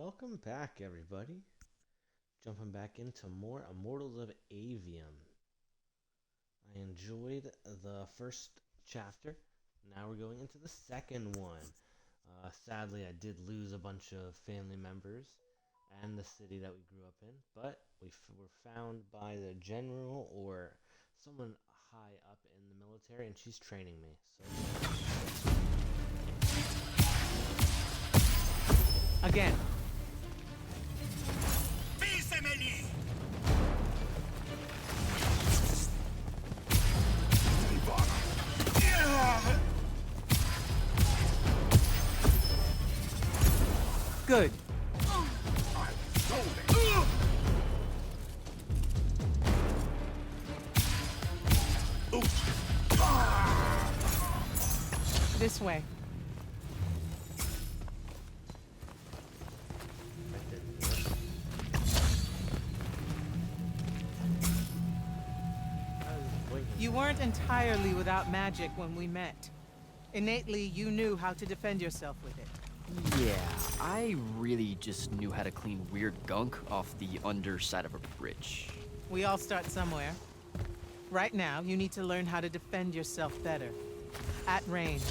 Welcome back, everybody. Jumping back into more Immortals of Avium. I enjoyed the first chapter. Now we're going into the second one. Sadly, I did lose a bunch of family members and the city that we grew up in, but were found by the general or someone high up in the military, and she's training me. Again. Good. This way. You weren't entirely without magic when we met. Innately, you knew how to defend yourself with it. Yeah, I really just knew how to clean weird gunk off the underside of a bridge. We all start somewhere. Right now, you need to learn how to defend yourself better. At range.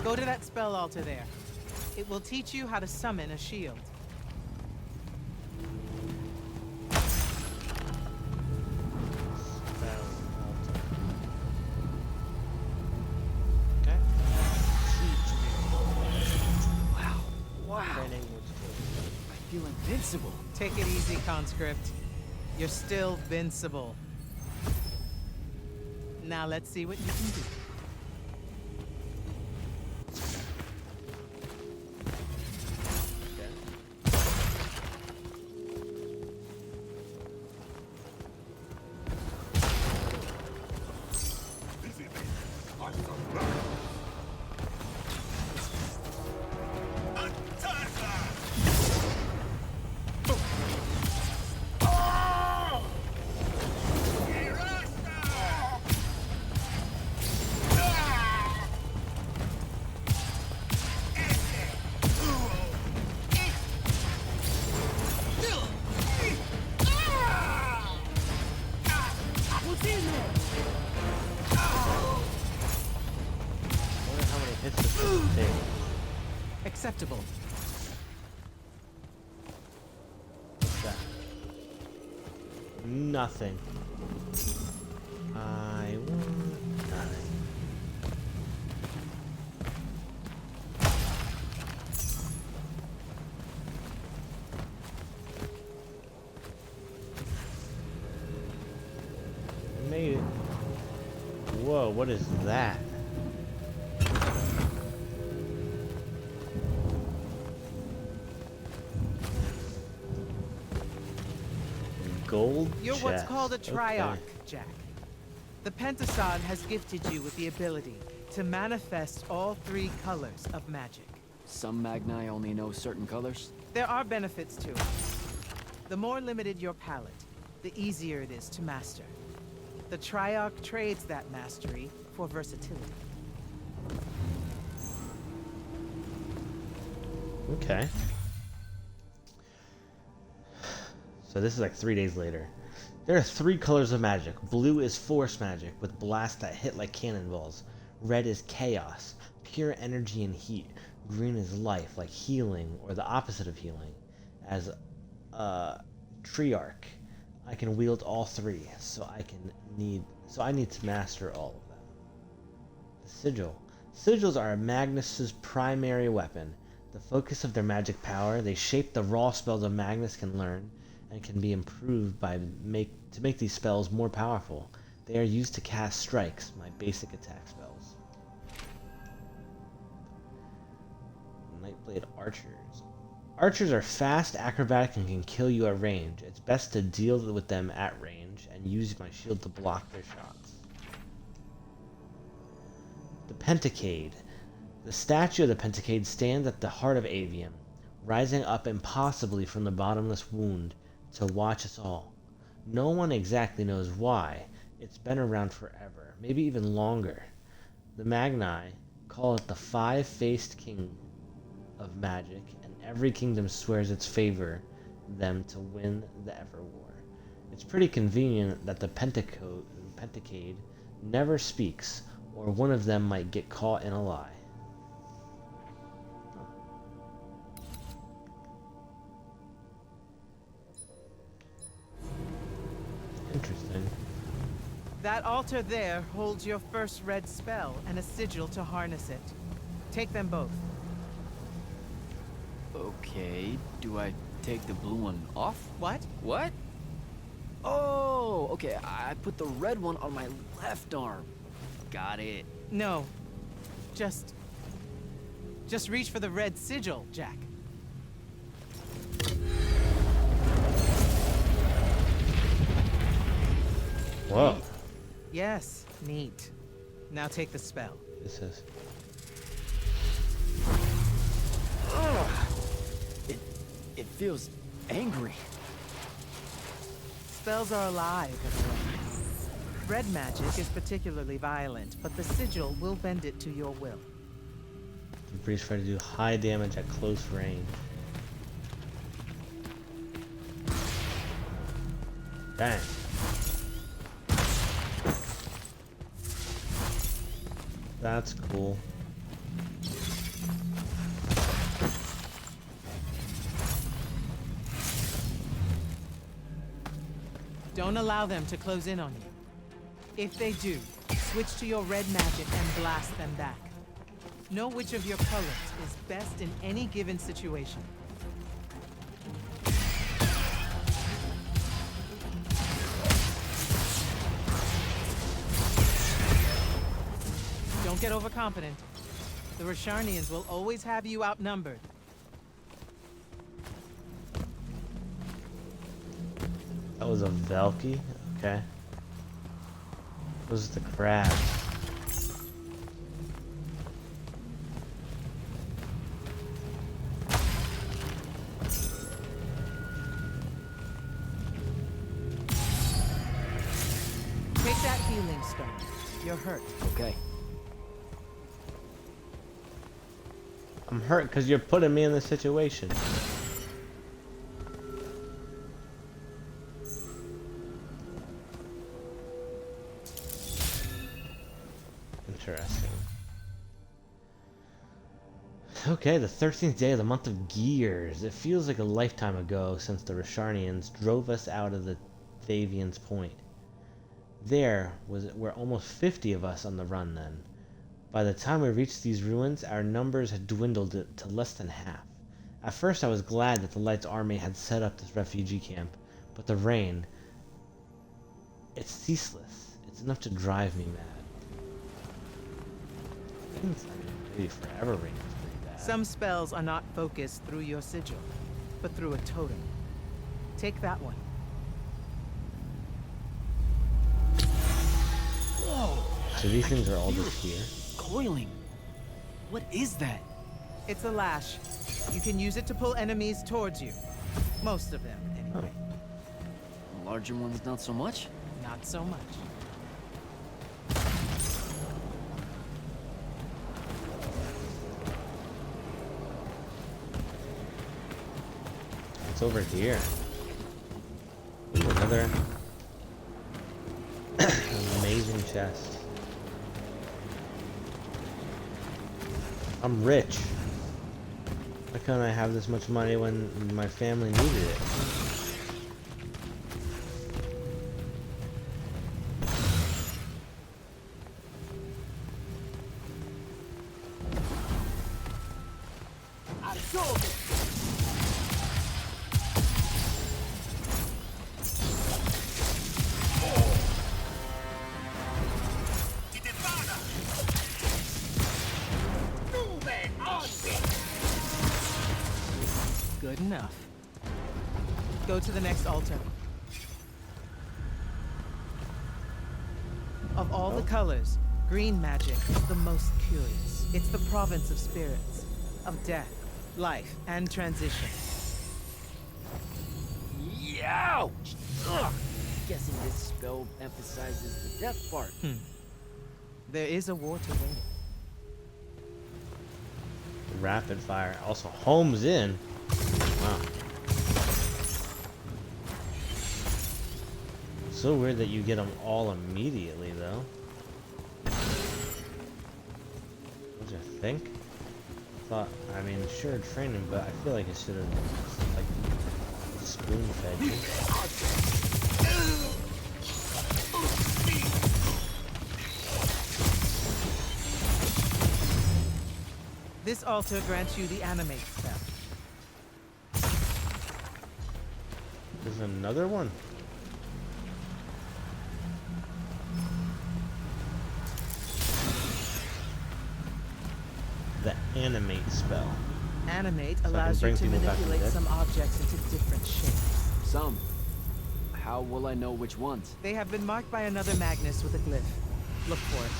Go to that spell altar there. It will teach you how to summon a shield. Okay. Wow. I feel invincible. Take it easy, conscript. You're still vincible. Now let's see what you can do. Acceptable. What's that? Nothing. I want nothing. I made it. Whoa, what is that? Gold You're chest. what's called a triarch, Okay. Jack. The Pentasod has gifted you with the ability to manifest all three colors of magic. Some Magni only know certain colors. There are benefits to it. The more limited your palette, the easier it is to master. The Triarch trades that mastery for versatility. Okay. So this is like 3 days later. There are three colors of magic. Blue is force magic with blasts that hit like cannonballs. Red is chaos, pure energy and heat. Green is life, like healing or the opposite of healing. As a triarch, I can wield all three, so I need to master all of them. The sigil. Sigils are Magnus's primary weapon. The focus of their magic power, they shape the raw spells of Magnus can learn and can be improved to make these spells more powerful. They are used to cast strikes, my basic attack spells. Nightblade archers. Archers are fast, acrobatic, and can kill you at range. It's best to deal with them at range and use my shield to block their shots. The Pentacade. The statue of the Pentacade stands at the heart of Aveum, rising up impossibly from the bottomless wound to watch us all. No one exactly knows why. It's been around forever, maybe even longer. The Magi call it the five-faced king of magic, and every kingdom swears its favor them to win the Ever War. It's pretty convenient that the Pentacade never speaks, or one of them might get caught in a lie. Interesting. That altar there holds your first red spell and a sigil to harness it. Take them both. Okay, do I take the blue one off? What? What? Oh, okay, I put the red one on my left arm. Got it. No. Just reach for the red sigil, Jack. Whoa. Yes, neat. Now take the spell. This is. Ugh. It feels angry. Spells are alive in a way. Red magic is particularly violent, but the sigil will bend it to your will. The breach try to do high damage at close range. Dang. That's cool. Don't allow them to close in on you. If they do, switch to your red magic and blast them back. Know which of your colors is best in any given situation. Don't get overconfident. The Rasharnians will always have you outnumbered. That was a Velky? Okay. Those are the crabs. Take that healing stone. You're hurt. Okay. I'm hurt because you're putting me in this situation. Interesting. Okay, the 13th day of the month of Gears. It feels like a lifetime ago since the Rasharnians drove us out of the Thavian's Point. Were almost 50 of us on the run then. By the time we reached these ruins, our numbers had dwindled to less than half. At first I was glad that the Light's army had set up this refugee camp, but the rain, it's ceaseless. It's enough to drive me mad. It's like maybe forever rain is pretty bad. Some spells are not focused through your sigil, but through a totem. Take that one. Whoa! So these things are all just here? Coiling. What is that? It's a lash. You can use it to pull enemies towards you. Most of them, anyway. Larger ones, not so much? Not so much. It's over here. Ooh, another amazing chest. I'm rich. Why can't I have this much money when my family needed it? Good enough. Go to the next altar. Of all the colors, Green magic is the most curious. It's the province of spirits, of death, life, and transition. Ouch! Ugh. Guessing this spell emphasizes the death part. There is a war to win. Rapid fire. Also, homes in. Wow. So weird that you get them all immediately, though. What do you think? I mean, sure, training, but I feel like it should have, like, spoon-fed you. This altar grants you the animate spell. There's another one. The animate spell. Animate I can allows you bring to people back from manipulate death? some objects into different shapes. Some. How will I know which ones? They have been marked by another Magnus with a glyph. Look for it.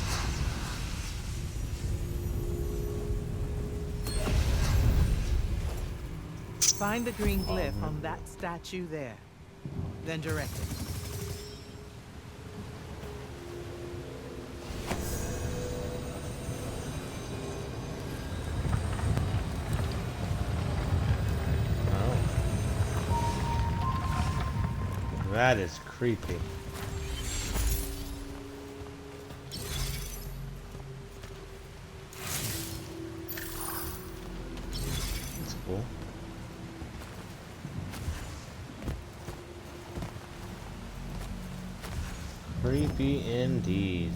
Find the green glyph on that statue there. Then direct it. That is creepy. That's cool. Creepy indeed.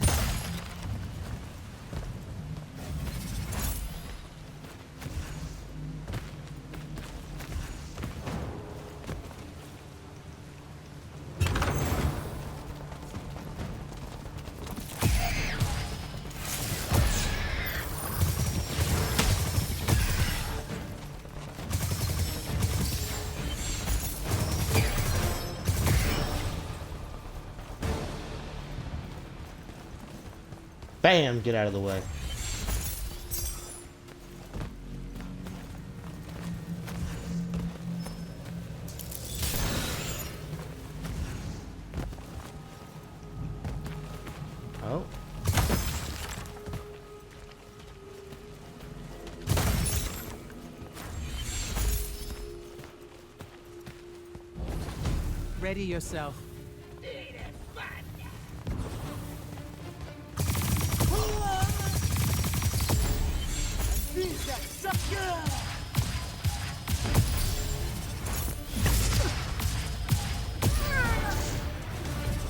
Bam! Get out of the way. Oh. Ready yourself.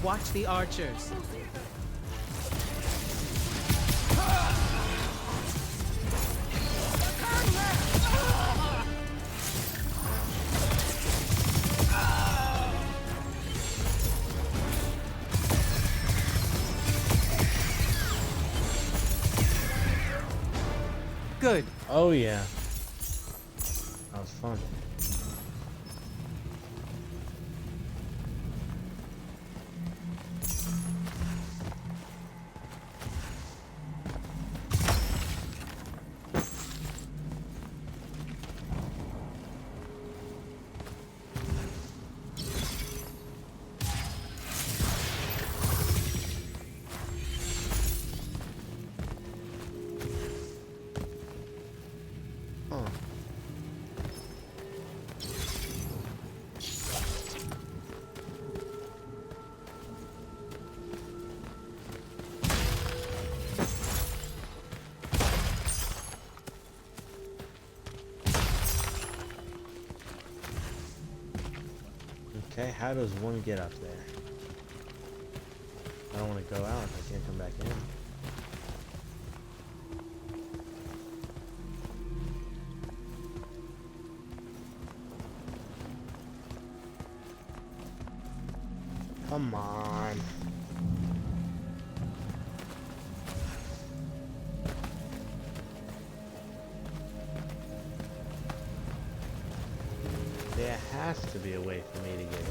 Watch the archers. Good. Oh yeah. That was fun. Huh. Okay, how does one get up there? I don't want to go out. I can't come back in. Come on. There has to be a way for me to get in.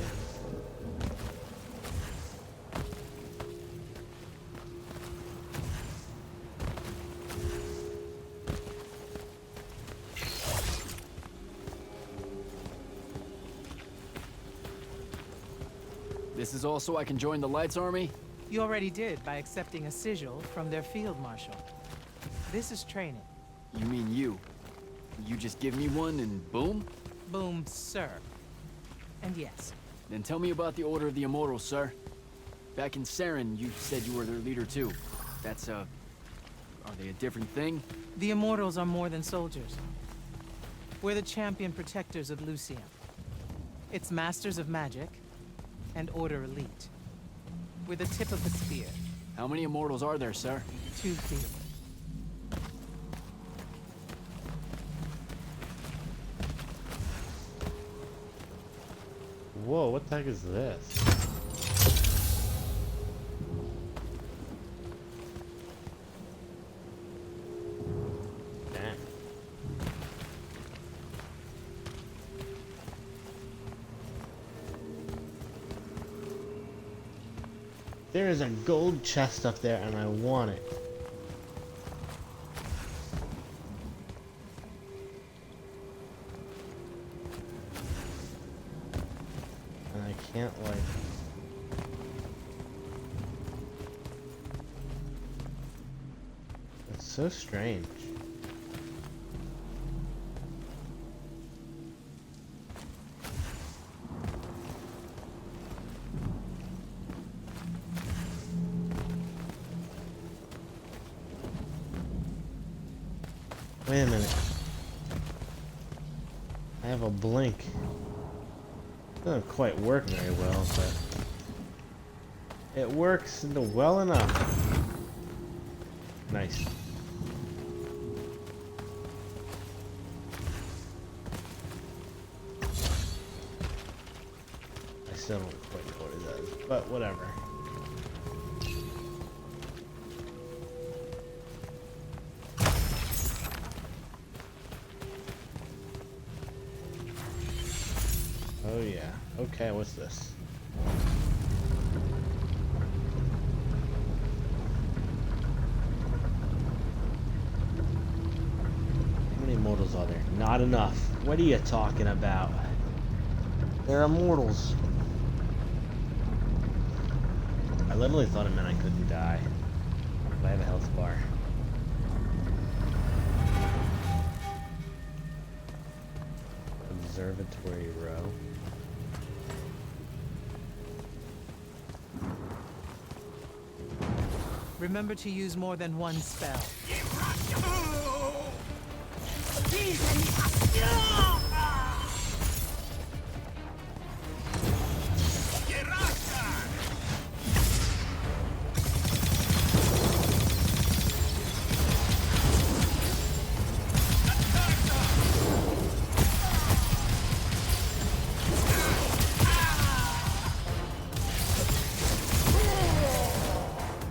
This is all so I can join the Lights Army? You already did by accepting a sigil from their field marshal. This is training. You mean you? You just give me one and boom? Boom, sir. And yes, Then tell me about the Order of the Immortals, sir. Back in Saren, you said you were their leader too. That's, are they a different thing? the Immortals are more than soldiers. We're the champion protectors of Lucium. It's Masters of Magic and Order Elite. We're the tip of the spear. How many Immortals are there, sir? 2 feet. Whoa, what the heck is this? Damn. There is a gold chest up there and I want it. And I can't like... It's so strange. Wait a minute. I have a blink. It doesn't quite work very well, but it works well enough. Nice. I still don't quite know what it does, but whatever. Oh yeah. Okay, what's this? How many immortals are there? Not enough. What are you talking about? They're immortals. I literally thought it meant I couldn't die. But I have a health bar. Observatory row. Remember to use more than one spell.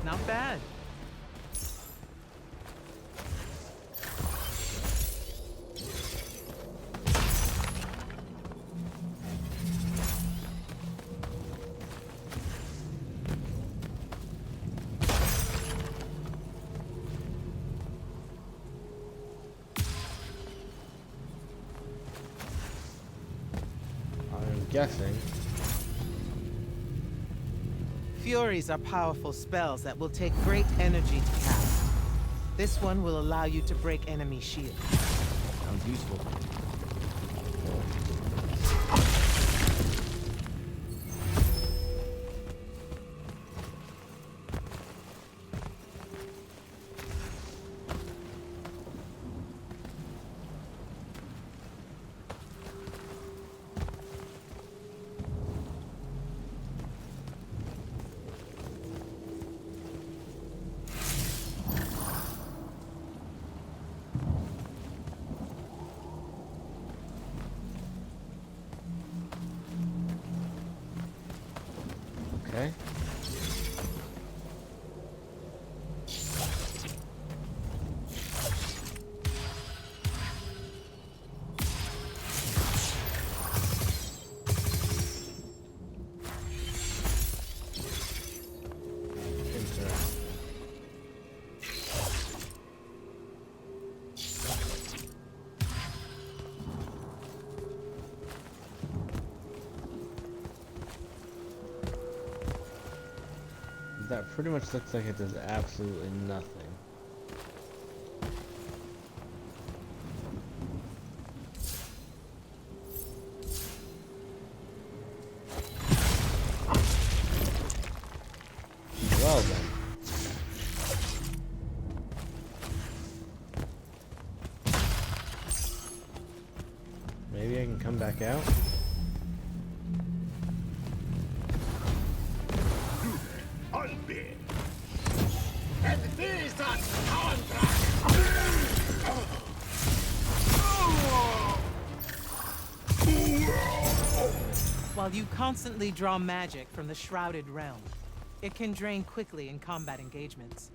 Not bad. I'm guessing. Furies are powerful spells that will take great energy to cast. This one will allow you to break enemy shields. Sounds useful. That pretty much looks like it does absolutely nothing. Well then. Maybe I can come back out? While you constantly draw magic from the Shrouded Realm, it can drain quickly in combat engagements.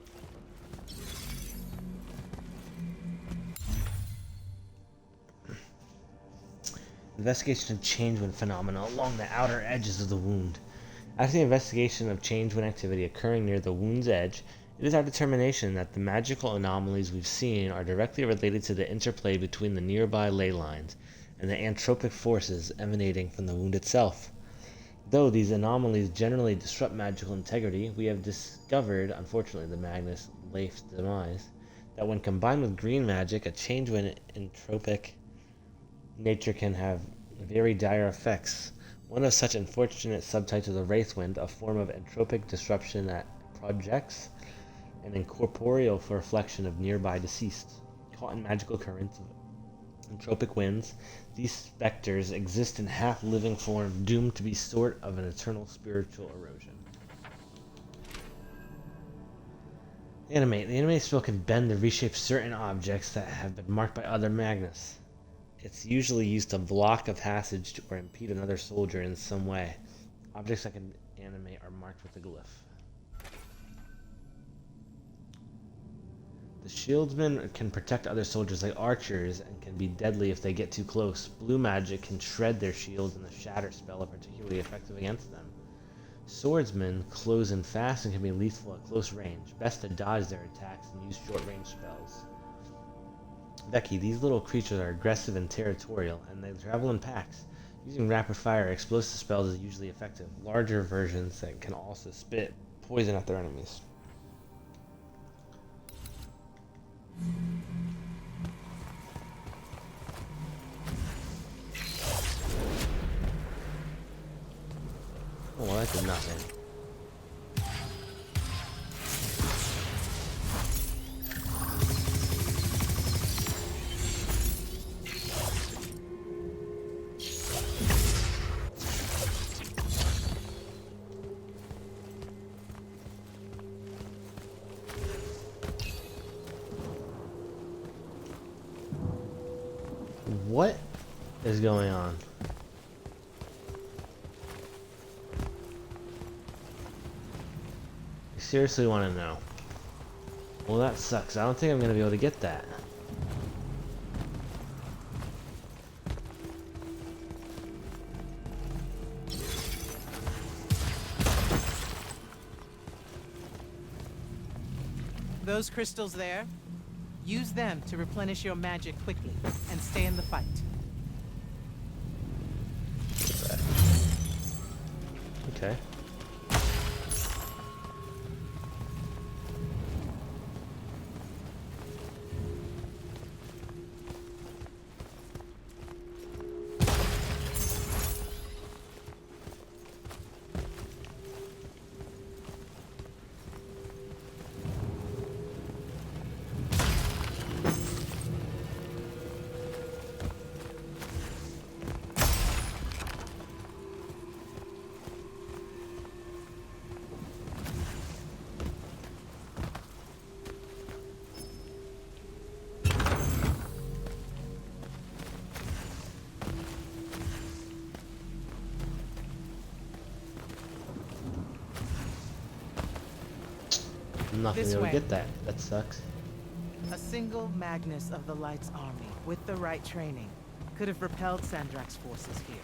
Investigation of change wind phenomena along the outer edges of the wound. After the investigation of change wind activity occurring near the wound's edge, it is our determination that the magical anomalies we've seen are directly related to the interplay between the nearby ley lines and the anthropic forces emanating from the wound itself. Though these anomalies generally disrupt magical integrity, we have discovered, unfortunately the Magnus Leif's demise, that when combined with green magic, a change in entropic nature can have very dire effects. One of such unfortunate subtypes is the Wraithwind, a form of entropic disruption that projects an incorporeal reflection of nearby deceased. Caught in magical currents of entropic winds, these specters exist in half-living form, doomed to be sort of an eternal spiritual erosion. Animate. The animate spell can bend or reshape certain objects that have been marked by other Magnus. It's usually used to block a passage to, or impede another soldier in some way. Objects that can animate are marked with a glyph. The shieldsmen can protect other soldiers like archers and can be deadly if they get too close. Blue magic can shred their shields, and the shatter spell are particularly effective against them. Swordsmen close in fast and can be lethal at close range. Best to dodge their attacks and use short range spells. Becky, these little creatures are aggressive and territorial, and they travel in packs. Using rapid fire explosive spells is usually effective. Larger versions that can also spit poison at their enemies. Oh, well, that did nothing. What is going on? I seriously want to know. Well, that sucks. I don't think I'm going to be able to get that. Those crystals there, use them to replenish your magic quickly and stay in the fight. Okay. I'm not gonna be able to get that. That sucks. A single Magnus of the Light's army, with the right training, could have repelled Sandrak's forces here.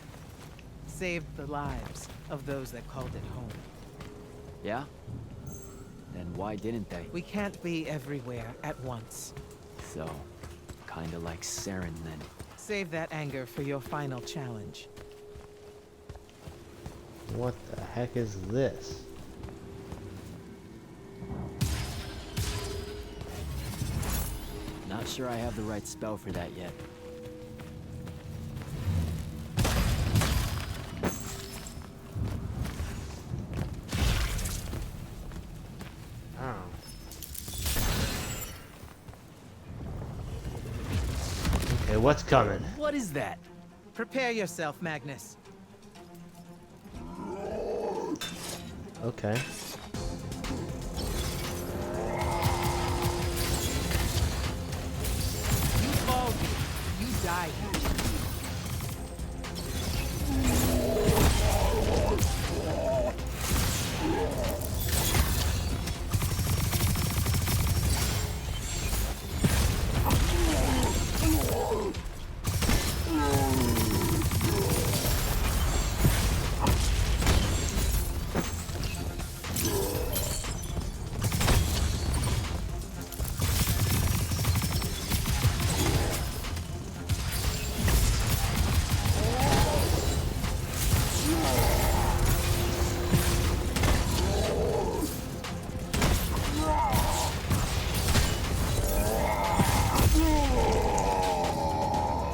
Saved the lives of those that called it home. Yeah? Then why didn't they? We can't be everywhere at once. So, kinda like Saren then. Save that anger for your final challenge. What the heck is this? Not sure I have the right spell for that yet. Oh. Okay, what's coming? What is that? Prepare yourself, Magnus. Okay. You fall here. You die here.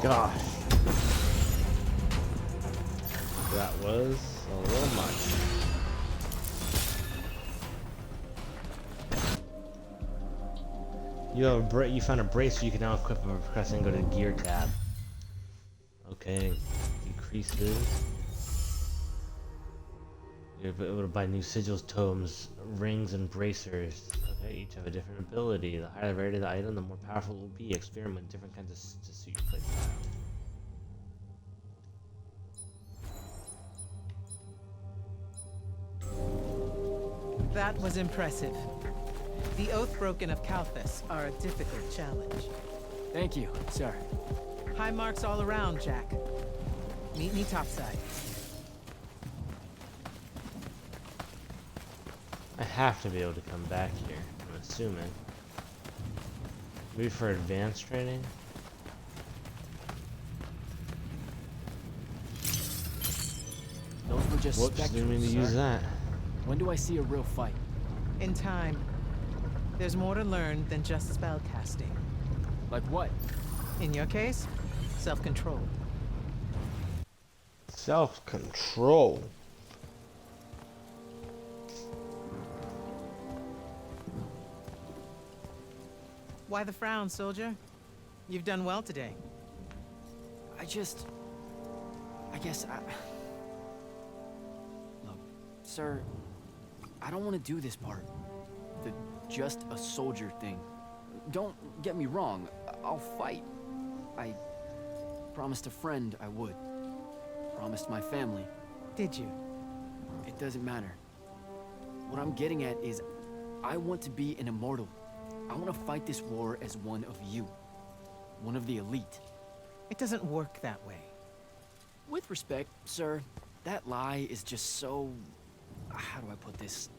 Gosh. That was a little much. You have a you found a brace you can now equip by pressing go to the gear tab. Okay. Decreases. You're able to buy new sigils, tomes, rings, and bracers. Okay, each have a different ability. The higher the rarity of the item, the more powerful it will be. Experiment with different kinds to suit your playstyle. That was impressive. The Oathbroken of Kalthus are a difficult challenge. Thank you, sir. High marks all around, Jack. Meet me topside. I have to be able to come back here, I'm assuming. Maybe for advanced training? Those were just Whoops, didn't mean to use that. When do I see a real fight? In time. There's more to learn than just spell casting. Like what? In your case, self-control. Self-control. Why the frown, soldier? You've done well today. I guess Look, sir, I don't want to do this part. The just a soldier thing. Don't get me wrong, I'll fight. I promised a friend I would. Promised my family. Did you? It doesn't matter. What I'm getting at is, I want to be an immortal. I want to fight this war as one of you. One of the elite. It doesn't work that way. With respect, sir, that lie is just so... How do I put this?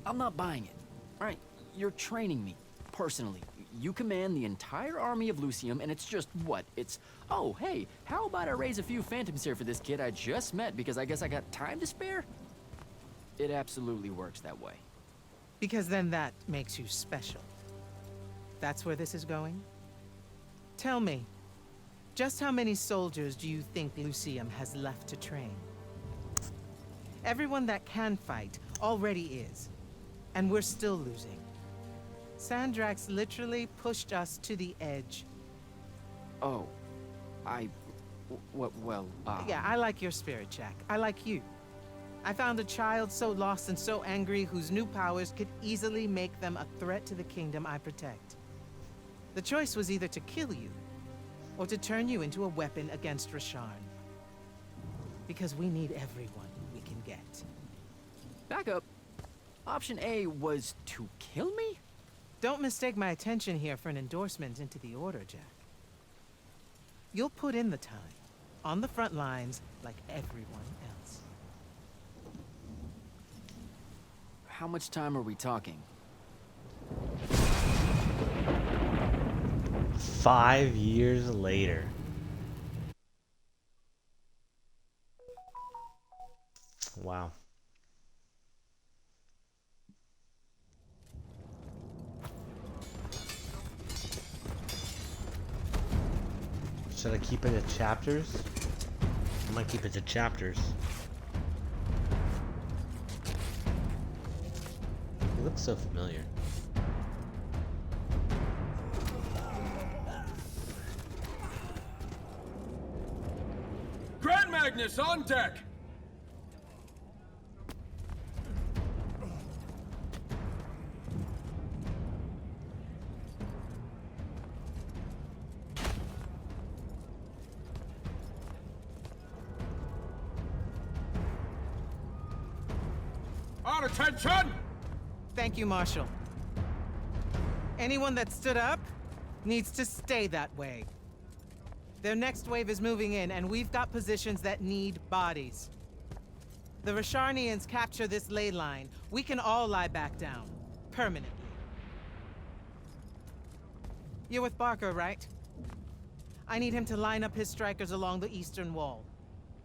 I'm not buying it. Alright, you're training me, personally. You command the entire army of Lucium, and it's just what? It's, oh, hey, how about I raise a few phantoms here for this kid I just met because I guess I got time to spare? It absolutely works that way. Because then that makes you special. That's where this is going? Tell me, just how many soldiers do you think Lucium has left to train? Everyone that can fight already is, and we're still losing. Sandrax literally pushed us to the edge. Oh, Yeah, I like your spirit, Jack. I like you. I found a child so lost and so angry whose new powers could easily make them a threat to the kingdom I protect. The choice was either to kill you, or to turn you into a weapon against Rasharn. Because we need everyone we can get. back up. Option A was to kill me? Don't mistake my attention here for an endorsement into the Order, Jack. You'll put in the time, on the front lines, like everyone else. How much time are we talking? 5 years later. Wow. Should I keep it at chapters? I might keep it to chapters. He looks so familiar. Grand Magnus on deck! On attention! Thank you, Marshal. Anyone that stood up needs to stay that way. Their next wave is moving in, and we've got positions that need bodies. The Rasharnians capture this ley line, we can all lie back down. Permanently. You're with Barker, right? I need him to line up his strikers along the eastern wall.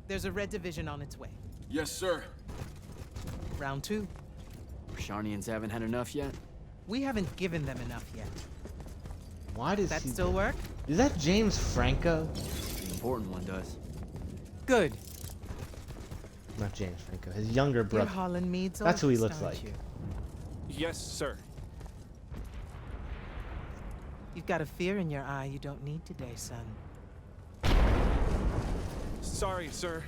There's a red division on its way. Yes, sir. Round 2. Rasharnians haven't had enough yet? We haven't given them enough yet. Why does That he... still work? Is that James Franco? The important one does. Good. Not James Franco. His younger You're brother. Holland Mead's That's who he oldest, looks aren't like. you? Yes, sir. You've got a fear in your eye you don't need today, son. Sorry, sir.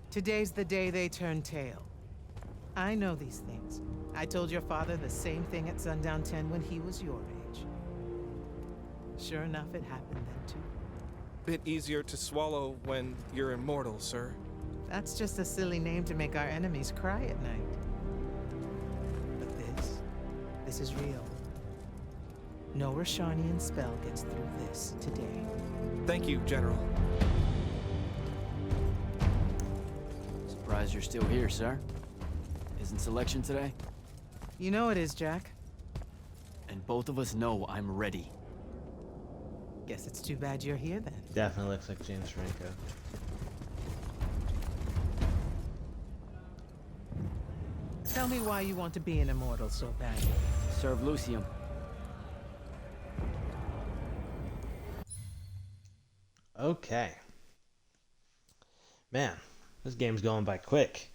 Today's the day they turn tail. I know these things. I told your father the same thing at Sundown 10 when he was your age. Sure enough, it happened then too. Bit easier to swallow when you're immortal, sir. That's just a silly name to make our enemies cry at night. But this is real. No Rasharnian spell gets through this today. Thank you, General. Surprised you're still here, sir. Isn't selection today? You know it is, Jack. And both of us know I'm ready. Guess it's too bad you're here then. Definitely looks like James Franco. Tell me why you want to be an immortal so badly. Serve Lucium. Okay. Man, this game's going by quick.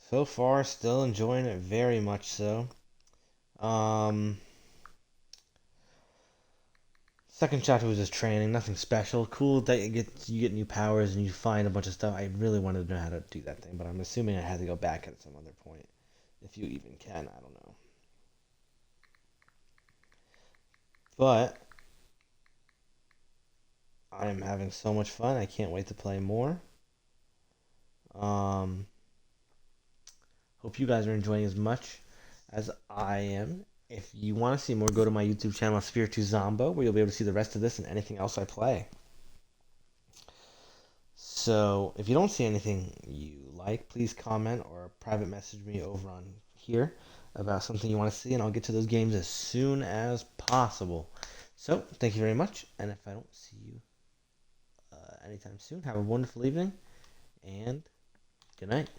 So far, still enjoying it very much so. Second chapter was just training, nothing special. Cool that you get new powers and you find a bunch of stuff. I really wanted to know how to do that thing, but I'm assuming I had to go back at some other point. If you even can, I don't know. But I am having so much fun. I can't wait to play more. Hope you guys are enjoying as much as I am. If you want to see more, go to my YouTube channel, Spiritu Zombo, where you'll be able to see the rest of this and anything else I play. So, if you don't see anything you like, please comment or private message me over on here about something you want to see, and I'll get to those games as soon as possible. So, thank you very much, and if I don't see you anytime soon, have a wonderful evening, and good night.